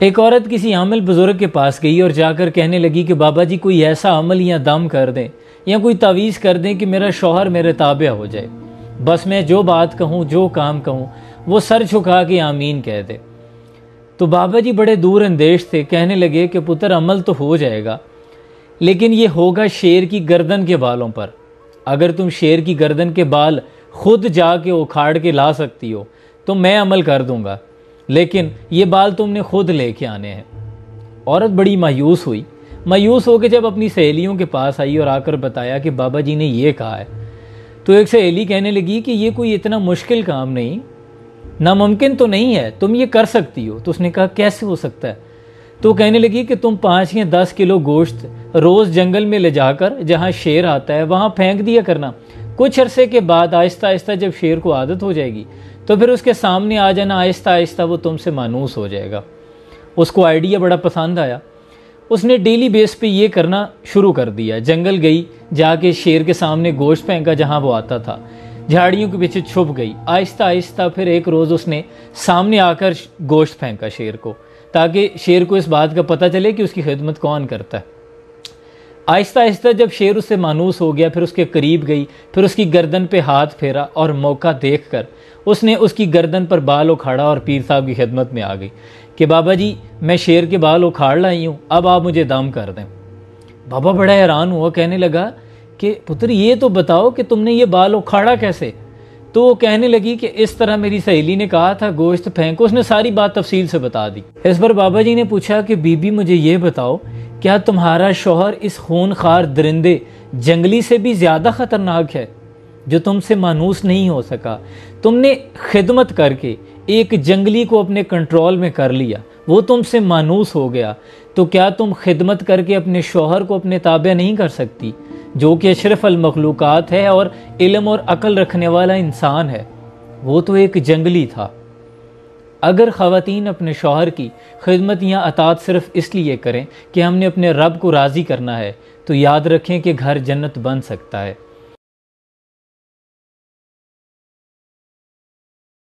एक औरत किसी आमिल बुज़ुर्ग के पास गई और जाकर कहने लगी कि बाबा जी कोई ऐसा अमल या दम कर दें या कोई तावीज़ कर दें कि मेरा शौहर मेरे ताबे हो जाए, बस मैं जो बात कहूँ जो काम कहूँ वो सर झुका के आमीन कह दे। तो बाबा जी बड़े दूर अंदेश थे, कहने लगे कि पुत्र अमल तो हो जाएगा लेकिन ये होगा शेर की गर्दन के बालों पर। अगर तुम शेर की गर्दन के बाल खुद जाके उखाड़ के ला सकती हो तो मैं अमल कर दूंगा, लेकिन ये बाल तुमने खुद लेके आने हैं। औरत बड़ी मायूस हुई। मायूस होकर जब अपनी सहेलियों के पास आई और आकर बताया कि बाबा जी ने ये कहा है, तो एक सहेली कहने लगी कि ये कोई इतना मुश्किल काम नहीं, नामुमकिन तो नहीं है, तुम ये कर सकती हो। तो उसने कहा कैसे हो सकता है? तो कहने लगी कि तुम 5 या 10 किलो गोश्त रोज़ जंगल में ले जाकर जहाँ शेर आता है वहाँ फेंक दिया करना। कुछ अरसे के बाद आहिस्ता आहिस्ता जब शेर को आदत हो जाएगी तो फिर उसके सामने आ जाना, आहिस्ता आहिस्ता वो तुमसे मानूस हो जाएगा। उसको आइडिया बड़ा पसंद आया। उसने डेली बेस पे ये करना शुरू कर दिया। जंगल गई, जाके शेर के सामने गोश्त फेंका जहाँ वो आता था, झाड़ियों के पीछे छुप गई। आहिस्ता आहिस्ता फिर एक रोज़ उसने सामने आकर गोश्त फेंका शेर को, ताकि शेर को इस बात का पता चले कि उसकी खिदमत कौन करता है। आहिस्ता आहिस्ता जब शेर उससे मानूस हो गया, फिर उसके करीब गई, फिर उसकी गर्दन पे हाथ फेरा और मौका देखकर उसने उसकी गर्दन पर बाल उखाड़ा और पीर साहब की खिदमत में आ गई कि बाबा जी मैं शेर के बाल उखाड़ लाई हूँ, अब आप मुझे दम कर दें। बाबा बड़ा हैरान हुआ, कहने लगा कि पुत्र ये तो बताओ कि तुमने ये बाल उखाड़ा कैसे? तो वो कहने लगी कि इस तरह मेरी सहेली ने कहा था गोश्त फेंको। उसने सारी बात तफसील से बता दी। इस पर बाबा जी ने पूछा कि बीबी मुझे ये बताओ, क्या तुम्हारा शौहर इस खूनखार दरिंदे जंगली से भी ज़्यादा ख़तरनाक है जो तुमसे मानूस नहीं हो सका? तुमने खिदमत करके एक जंगली को अपने कंट्रोल में कर लिया, वो तुमसे मानूस हो गया, तो क्या तुम खिदमत करके अपने शौहर को अपने ताबे नहीं कर सकती, जो कि अशरफ अल मखलूकात है और इल्म और अकल रखने वाला इंसान है? वो तो एक जंगली था। अगर ख़वातीन अपने शौहर की खिदमत या अतात सिर्फ़ इसलिए करें कि हमने अपने रब को राज़ी करना है, तो याद रखें कि घर जन्नत बन सकता है।